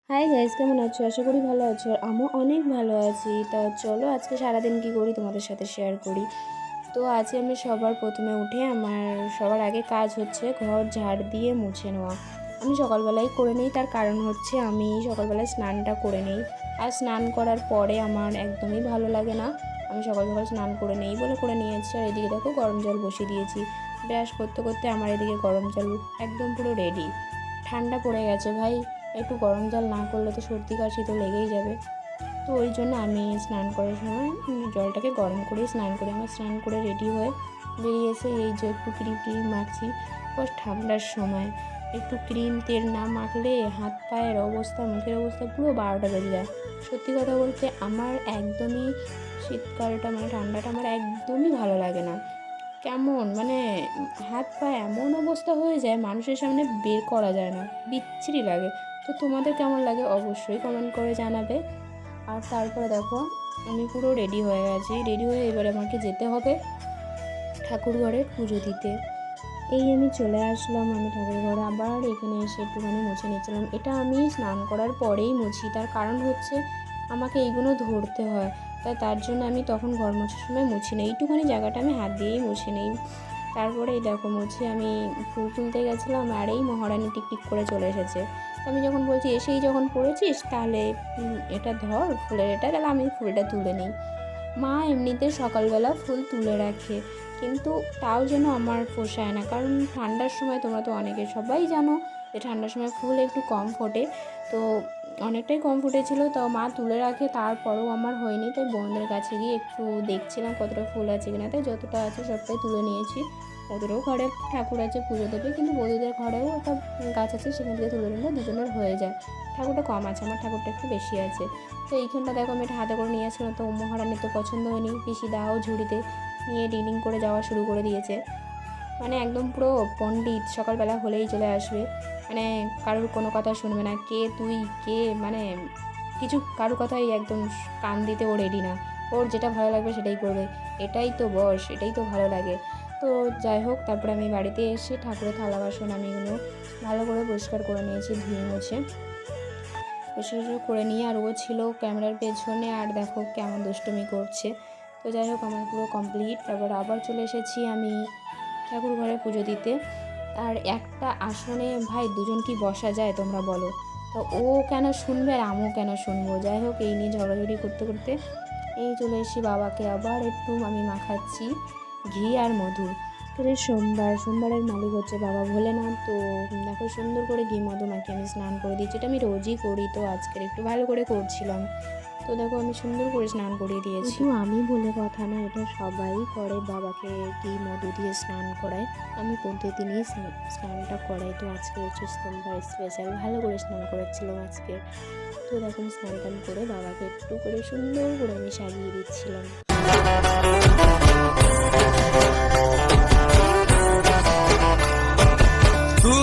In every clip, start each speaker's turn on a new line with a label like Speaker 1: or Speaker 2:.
Speaker 1: Hi guys, কেমন আছো? আশা করি ভালো আছো। আর আমিও অনেক ভালো আছি। তা চলো আজকে সারাদিন কী করি তোমাদের সাথে শেয়ার করি। তো আজকে আমি সবার প্রথমে উঠে আমার সবার আগে কাজ হচ্ছে ঘর ঝাড় দিয়ে মুছে নেওয়া। আমি সকালবেলায় করে নিই, তার কারণ হচ্ছে আমি সকালবেলায় স্নানটা করে নিই। আর স্নান করার পরে আমার একদমই ভালো লাগে না। আমি সকাল সকাল স্নান করে নেই বলে করে নিয়েছি। আর এদিকে দেখো গরম জল বসিয়ে দিয়েছি। ব্রাশ করতে করতে আমার এদিকে গরম জল একদম পুরো রেডি। ঠান্ডা পড়ে গেছে ভাই, একটু গরম জল না করলে তো সর্দি কাশি তো লেগেই যাবে। তো ওই জন্য আমি স্নান করার সময় জলটাকে গরম করেই স্নান করি। আমার স্নান করে রেডি হয়ে বেরিয়ে এসে এই যে একটু ক্রিম টিম মাখছি। বাস ঠান্ডার সময় একটু ক্রিম তেল না মাখলে হাত পায়ের অবস্থা, মুখের অবস্থা পুরো 12টা বেজে যায়। সত্যি কথা বলতে আমার একদমই শীতকালটা মানে ঠান্ডাটা আমার একদমই ভালো লাগে না। কেমন মানে হাত পা এমন অবস্থা হয়ে যায়, মানুষের সামনে বের করা যায় না, বিচ্ছিরি লাগে। তো তোমাদের কেমন লাগে অবশ্যই কমেন্ট করে জানাবে। আর তারপরে দেখো আমি পুরো রেডি হয়ে গেছি। রেডি হয়ে এবারে আমাকে যেতে হবে ঠাকুর ঘরে পুজো দিতে। এই আমি চলে আসলাম, আমি ঠাকুর ঘরে আবার এখানে এসে একটুখানি মুছে নিচ্ছিলাম। এটা আমি স্নান করার পরেই মুছি, তার কারণ হচ্ছে আমাকে এইগুলো ধরতে হয়। তার জন্য আমি তখন ঘর মোছার সময় মুছি নিই, এইটুখানি জায়গাটা আমি হাত দিয়েই মুছে নিই। তারপরে এই দেখো মুছে আমি ফুল তুলতে গেছিলাম, আর এই মহারানী টিকটিক করে চলে এসেছে। তো আমি যখন বলছি এসেই যখন পড়েছিস তাহলে এটা ধর ফুলের, এটা তাহলে আমি ফুলটা তুলে নিই। মা এমনিতে সকালবেলা ফুল তুলে রাখে, কিন্তু তাও যেন আমার পোষায় না। কারণ ঠান্ডার সময় তোমরা তো অনেকে সবাই জানো যে ঠান্ডার সময় ফুল একটু কম ফোটে। তো অনেকটাই কম ফুটেছিল, তাও মা তুলে রাখে, তারপরেও আমার হয়নি। তাই বোনদের কাছে গিয়ে একটু দেখছিলাম কতটা ফুল আছে কিনা। তাই যতটা আছে সবটাই তুলে নিয়েছি। ওদেরও ঘরে ঠাকুর আছে, পুজো দেবে, কিন্তু বৌদিদের ঘরেও একটা গাছ আছে, সেখান থেকে তুলে নিলে দুজনের হয়ে যায়। ঠাকুরটা কম আছে, আমার ঠাকুরটা একটু বেশি আছে। তো এইখানটা দেখো আমি এটা হাতে করে নিয়ে আসলাম। তো মহারানীর তো পছন্দ হয়নি, পিসি দাও ঝুড়িতে নিয়ে ডিডিং করে যাওয়া শুরু করে দিয়েছে। মানে একদম পুরো পণ্ডিত, সকালবেলা হলেই চলে আসবে, মানে কারোর কোনো কথা শুনবে না। কে তুই কে মানে কিছু কারোর কথাই একদম কান দিতে ও রেডি না। ওর যেটা ভালো লাগবে সেটাই করবে, এটাই তো বয়স, এটাই তো ভালো লাগে। তো যাই হোক, তারপরে আমি বাড়িতে এসে ঠাকুরের থালা বাসন আমি এগুলো ভালো করে পরিষ্কার করে নিয়েছি, ধুয়ে মুছে পরিষ্কার করে নিয়ে। আর ও ছিল ক্যামেরার পেছনে, আর দেখো কেমন দুষ্টুমি করছে। তো যাই হোক আমার পুরো কমপ্লিট। তারপর আবার চলে এসেছি আমি ঠাকুর ঘরে পুজো দিতে। আর একটা আসনে ভাই দুজন কি বসা যায় তোমরা বলো? তো ও কেন শুনবে আর আমিও কেন শুনবো? যাই হোক এই নিয়ে ঝগড়াঝড়ি করতে করতে এই চলে এসেছি। বাবাকে আবার একটু আমি মাখাচ্ছি ঘি আর মধু। সোমবারের মালিক হচ্ছে বাবা ভোলেনাথ। তো দেখো সুন্দর করে ঘি মধু মাখিয়ে আমি স্নান করে দিচ্ছি। এটা আমি রোজই করি, তো আজকের একটু ভালো করে করছিলাম। তো দেখো আমি সুন্দর করে স্নান করিয়ে দিয়েছি। শুধু আমি বলে কথা না, এটা সবাই করে, বাবাকে ঘি মধু দিয়ে স্নান করায়। আমি প্রতিদিনই স্নানটা করাই। তো আজকে হচ্ছে সোমবার স্পেশাল ভালো করে স্নান করাচ্ছিলাম আজকে। তো দেখুন স্নান টান করে বাবাকে একটু করে সুন্দর করে আমি সাজিয়ে দিচ্ছিলাম।
Speaker 2: तू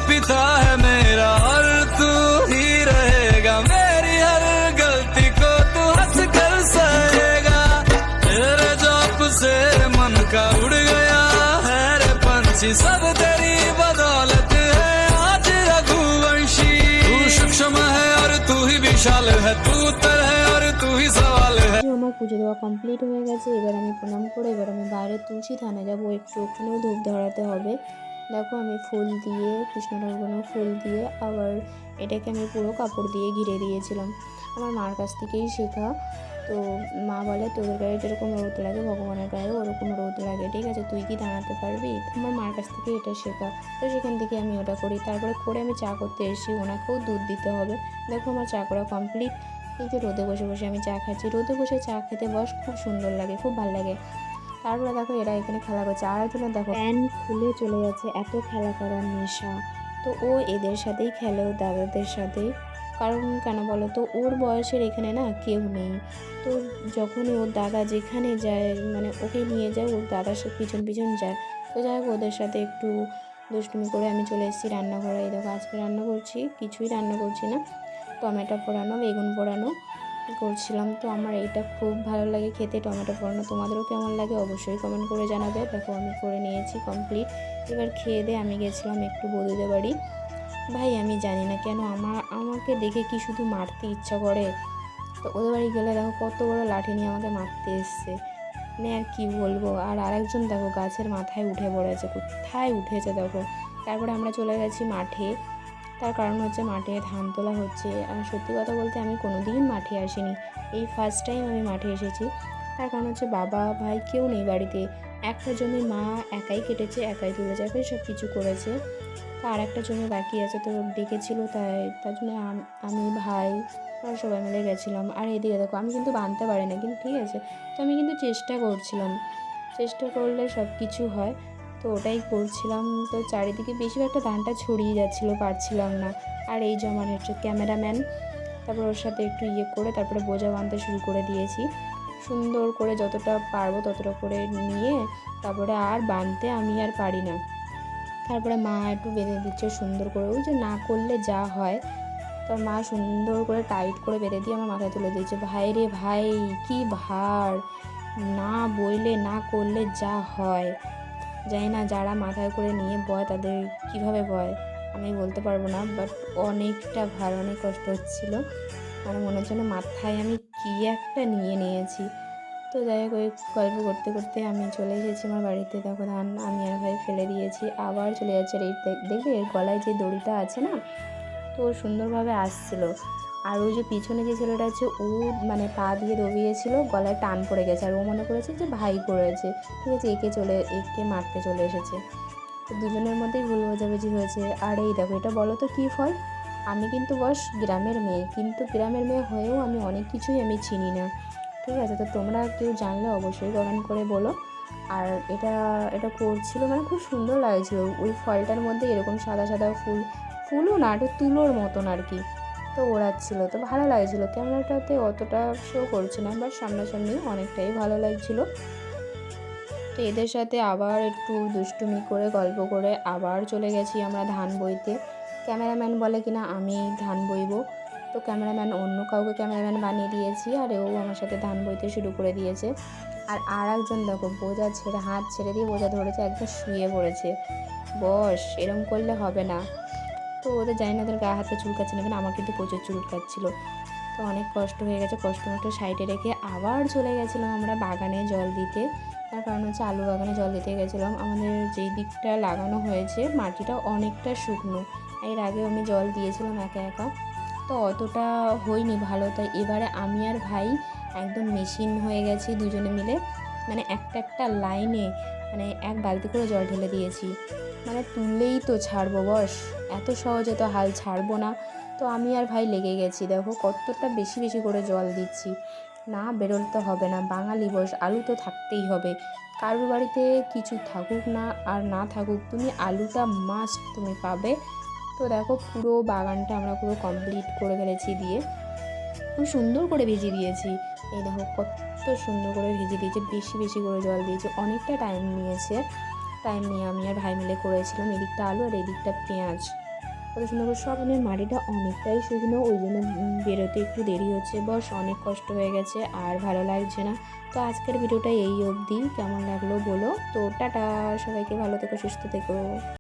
Speaker 2: पिता है मेरा और तू ही रहेगा, मेरी हर गलती को तू हंस कर सहेगा। तेरे जॉब से मन का उड़ गया है रे पंछी, सब तेरी बदौलत है आज रघुवंशी। तू सूक्ष्म है और तू ही विशाल है, तू उत्तर है और तू ही सवाल है।
Speaker 1: আমার পুজো দেওয়া কমপ্লিট হয়ে গেছে। এবার আমি প্রণাম করে এবার আমি বাইরে তুলসী থানে যাবো, একটু ওখানেও ধূপ ধরাতে হবে। দেখো আমি ফুল দিয়ে কৃষ্ণ ঠাকুরের ফুল দিয়ে আবার এটাকে আমি পুরো কাপড় দিয়ে ঘিরে দিয়েছিলাম। আমার মার কাছ থেকেই শেখা। তো মা বলে তোদের গায়ে যেরকম রোদ লাগে ভগবানের গায়েও ওরকম রোদ লাগে, ঠিক আছে, তুই কি দাঁড়াতে পারবি? আমার মার কাছ থেকে এটা শেখা। তো সেখান থেকে আমি ওটা করি। তারপরে করে আমি চা করতে এসেছি, ওনাকেও দুধ দিতে হবে। দেখো আমার চা করা কমপ্লিট। এই যে রোদে বসে বসে আমি চা খাচ্ছি। রোদে বসে চা খেতে বস খুব সুন্দর লাগে, খুব ভালো লাগে। তারপরে দেখো এরা এখানে খেলা করছে, আর একজনের দেখো প্যান খুলে চলে যাচ্ছে, এত খেলা করার নেশা। তো ও এদের সাথেই খেলে, ও দাদাদের সাথেই। কারণ কেন বলো তো, ওর বয়সের এখানে না কেউ নেই। তো যখনই ওর দাদা যেখানে যায় মানে ওকে নিয়ে যায়, ওর দাদার সাথে পিছন পিছন যায়। তো যাই হোক ওদের সাথে একটু দুষ্টুমি করে আমি চলে এসেছি রান্নাঘরে। এই দেখো আজকে রান্না করছি, কিছুই রান্না করছি না, টমেটো পোড়ানো বেগুন পোড়ানো করছিলাম। তো আমার এইটা খুব ভালো লাগে খেতে, টমেটো পোড়ানো। তোমাদেরও কেমন লাগে অবশ্যই কমেন্ট করে জানাবে। দেখো আমি করে নিয়েছি কমপ্লিট। এবার খেয়ে দিয়ে আমি গেছিলাম একটু বৌদিদের বাড়ি। ভাই আমি জানি না কেন আমাকে দেখে কি শুধু মারতে ইচ্ছা করে। তো ওদের বাড়ি গেলে দেখো কত বড় লাঠি নিয়ে আমাকে মারতে এসছে, মানে আর কি বলবো। আর আরেকজন দেখো গাছের মাথায় উঠে পড়েছে, কোথায় উঠেছে দেখো। তারপরে আমরা চলে গেছি মাঠে, তার কারণ হচ্ছে মাঠে ধান তোলা হচ্ছে। আর সত্যি কথা বলতে আমি কোনো দিন মাঠে আসিনি, এই ফার্স্ট টাইম আমি মাঠে এসেছি। তার কারণ হচ্ছে বাবা ভাই কেউ নেই বাড়িতে, একটা জমি মা একাই কেটেছে, একাই তুলে যাবে, সব কিছু করেছে। তো আর একটা জমি বাকি আছে, তো ডেকেছিল, তার জন্য আমি ভাই আর সবাই মিলে গেছিলাম। আর এদিকে দেখো আমি কিন্তু বাঁধতে পারি না, কিন্তু ঠিক আছে, তো আমি কিন্তু চেষ্টা করছিলাম, চেষ্টা করলে সব কিছু হয়, তো ওটাই করছিলাম। তো চারিদিকে বেশিরভাগটা ধানটা ছড়িয়ে যাচ্ছিলো, পারছিলাম না। আর এই যে আমার হচ্ছে ক্যামেরাম্যান, তারপর ওর সাথে একটু করে তারপরে বোঝা বাঁধতে শুরু করে দিয়েছি, সুন্দর করে যতটা পারবো ততটা করে নিয়ে। তারপরে আর বাঁধতে আমি আর পারি না, তারপরে মা একটু বেঁধে দিচ্ছে সুন্দর করে, ওই যে না করলে যা হয়। তো মা সুন্দর করে টাইট করে বেঁধে দিয়ে আমার মাথায় তুলে দিয়েছে। ভাই রে ভাই, কি ভার, না বইলে না করলে যা হয়। জানি না যারা মাথায় করে নিয়ে বয় তাদের কিভাবে বয় আমি বলতে পারবো না, বাট অনেকটা ভার, অনেক কষ্ট হচ্ছিল। মানে মনে হচ্ছে না মাথায় আমি কী একটা নিয়ে নিয়েছি। তো যাই হোক, ওই গল্প করতে করতে আমি চলে এসেছি আমার বাড়িতে। দেখো ধান আমি আর ভাই ফেলে দিয়েছি, আবার চলে যাচ্ছে। আর এই দেখবে এর গলায় যে দড়িটা আছে না, তো ও সুন্দরভাবে আসছিল। আর ওই যে পিছনে যে ছেলেটা আছে ও মানে পা দিয়ে দবিয়েছিল, গলায় টান পড়ে গেছে, আর ও মনে করেছে যে ভাই করেছে, ঠিক আছে, একে মারতে চলে এসেছে। তো দুজনের মধ্যেই ভুল বোঝাবুঝি হয়েছে। আর এই দেখো, এটা বলো তো কী ফল। আমি কিন্তু বস গ্রামের মেয়ে, কিন্তু গ্রামের মেয়ে হয়েও আমি অনেক কিছুই আমি চিনি না, ঠিক আছে। তো তোমরা কেউ জানলে অবশ্যই কমেন্ট করে বলো। আর এটা এটা করছিল, মানে খুব সুন্দর লাগছিল ওই ফলটার মধ্যে এরকম সাদা সাদা ফুলও না, এটা তুলোর মতন আর কি। তো ওড়াচ্ছিল, তো ভালো লাগছিলো। ক্যামেরাটাতে অতটা শো করছে না, বাট সামনাসামনি অনেকটাই ভালো লাগছিলো। তো এদের সাথে আবার একটু দুষ্টুমি করে গল্প করে আবার চলে গেছি আমরা ধান বইতে। ক্যামেরাম্যান বলে কিনা আমি ধান বইবো, তো ক্যামেরাম্যান অন্য কাউকে ক্যামেরাম্যান বানিয়ে দিয়েছি, আর ও আমার সাথে ধান বইতে শুরু করে দিয়েছে। আর একজন দেখো বোঝা ছেড়ে, হাত ছেড়ে দিয়ে বোঝা ধরেছে, একদম শুয়ে পড়েছে। বস এরম করলে হবে না। তো ওদের জানি না, ওদের গা হাতে চুলকাচ্ছে না, কেন আমার কিন্তু প্রচুর চুলকাচ্ছিল। তো অনেক কষ্ট হয়ে গেছে, কষ্ট সাইডে রেখে আবার চলে গেছিলাম আমরা বাগানে জল দিতে। তার কারণ হচ্ছে আলু বাগানে জল দিতে গেছিলাম। আমাদের যেই দিকটা লাগানো হয়েছে মাটিটা অনেকটা শুকনো, এর আগে আমি জল দিয়েছিলাম একা একা, তো অতটা হয়নি ভালো। তাই এবারে আমি আর ভাই একদম মেশিন হয়ে গেছি দুজনে মিলে, মানে একটা লাইনে মানে এক বালতি করে জল ঢেলে দিয়েছি। মানে তুললেই তো ছাড়বো বস, এত সহজে তো হাল ছাড়বো না। তো আমি আর ভাই লেগে গেছি, দেখো কতটা বেশি বেশি করে জল দিচ্ছি, না বেরোতে হবে না। বাঙালি বস, আলু তো থাকতেই হবে। কারোর বাড়িতে কিছু থাকুক না আর না থাকুক, তুমি আলুটা মাস্ট তুমি পাবে। তো দেখো পুরো বাগানটা আমরা পুরো কমপ্লিট করে ফেলেছি দিয়ে, খুব সুন্দর করে ভিজিয়ে দিয়েছি। এই দেখো কত সুন্দর করে ভিজিয়ে দিয়েছি, বেশি বেশি করে জল দিয়েছি, অনেকটা টাইম নিয়েছে। টাইম নিয়ে আমি আর ভাই মিলে করেছিলাম, এদিকটা আলু আর এদিকটা পেঁয়াজ। কত সুন্দর করে সব, মানে মাটিটা অনেকটাই শুকনো, ওই জন্য বেরোতে একটু দেরি হচ্ছে। বস অনেক কষ্ট হয়ে গেছে, আর ভালো লাগছে না। তো আজকের ভিডিওটা এই অবধি, কেমন লাগলো বলো। তো টাটা, সবাইকে ভালো থেকো, সুস্থ থেকো।